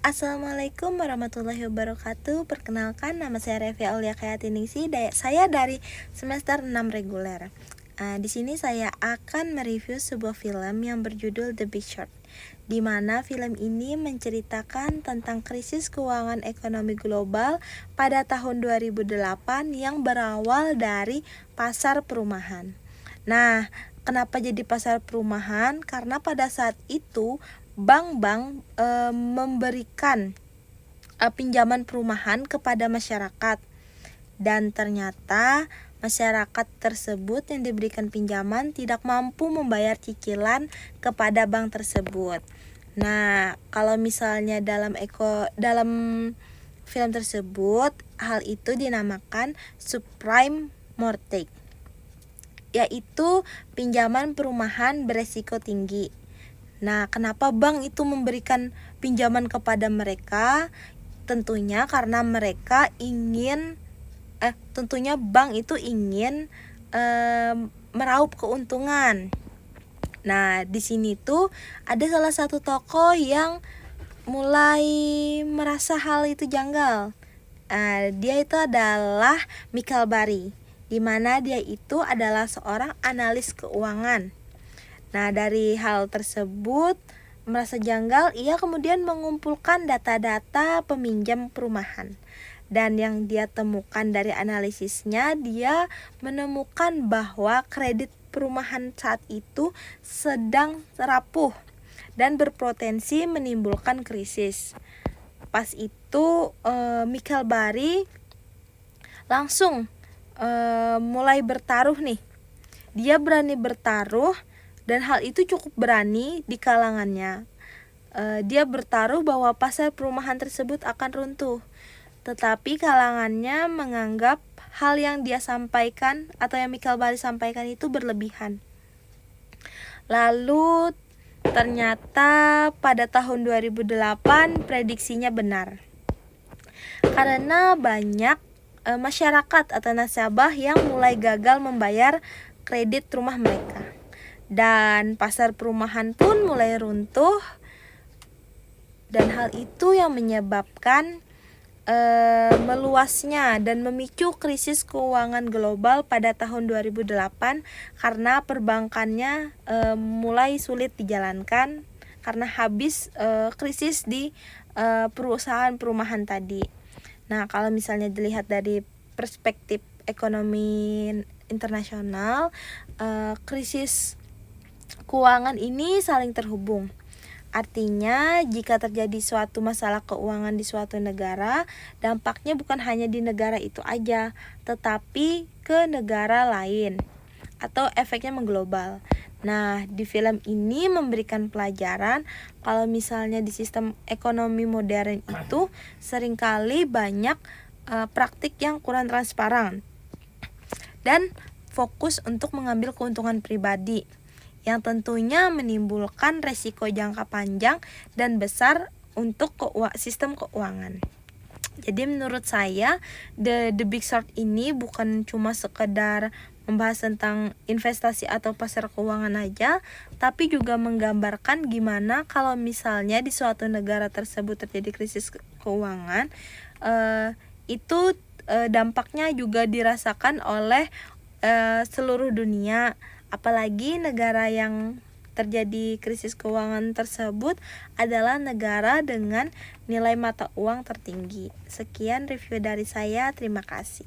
Assalamualaikum warahmatullahi wabarakatuh. Perkenalkan, nama saya Revi Aulia Kayatiningsi. Saya dari semester 6 reguler. Di sini saya akan mereview sebuah film yang berjudul The Big Short, di mana film ini menceritakan tentang krisis keuangan ekonomi global pada tahun 2008 yang berawal dari pasar perumahan. Nah, kenapa jadi pasar perumahan? Karena pada saat itu bank-bank memberikan pinjaman perumahan kepada masyarakat, dan ternyata masyarakat tersebut yang diberikan pinjaman tidak mampu membayar cicilan kepada bank tersebut. Nah, kalau misalnya dalam film tersebut, hal itu dinamakan subprime mortgage, yaitu pinjaman perumahan beresiko tinggi. Nah, kenapa bank itu memberikan pinjaman kepada mereka? Tentunya karena mereka ingin tentunya bank itu ingin meraup keuntungan. Nah, di sini tuh ada salah satu tokoh yang mulai merasa hal itu janggal. Dia itu adalah Michael Burry, di mana dia itu adalah seorang analis keuangan. Nah, dari hal tersebut merasa janggal, ia kemudian mengumpulkan data-data peminjam perumahan. Dan yang dia temukan dari analisisnya, dia menemukan bahwa kredit perumahan saat itu sedang rapuh dan berpotensi menimbulkan krisis. Pas itu Michael Burry langsung mulai bertaruh nih. Dia berani bertaruh, dan hal itu cukup berani di kalangannya. Dia bertaruh bahwa pasar perumahan tersebut akan runtuh. Tetapi kalangannya menganggap hal yang dia sampaikan atau yang Michael Burry sampaikan itu berlebihan. Lalu ternyata pada tahun 2008 prediksinya benar. Karena banyak masyarakat atau nasabah yang mulai gagal membayar kredit rumah mereka. Dan pasar perumahan pun mulai runtuh. Dan hal itu yang menyebabkan meluasnya dan memicu krisis keuangan global pada tahun 2008 karena perbankannya mulai sulit dijalankan karena habis krisis di perusahaan perumahan tadi. Nah, kalau misalnya dilihat dari perspektif ekonomi internasional, krisis keuangan ini saling terhubung. Artinya, jika terjadi suatu masalah keuangan di suatu negara, dampaknya bukan hanya di negara itu aja, tetapi ke negara lain, atau efeknya mengglobal. Nah, di film ini memberikan pelajaran kalau misalnya di sistem ekonomi modern itu seringkali banyak praktik yang kurang transparan dan fokus untuk mengambil keuntungan pribadi, yang tentunya menimbulkan resiko jangka panjang dan besar untuk sistem keuangan. Jadi menurut saya The Big Short ini bukan cuma sekedar membahas tentang investasi atau pasar keuangan aja, tapi juga menggambarkan gimana kalau misalnya di suatu negara tersebut terjadi krisis keuangan, itu dampaknya juga dirasakan oleh seluruh dunia. Apalagi negara yang terjadi krisis keuangan tersebut adalah negara dengan nilai mata uang tertinggi. Sekian review dari saya, terima kasih.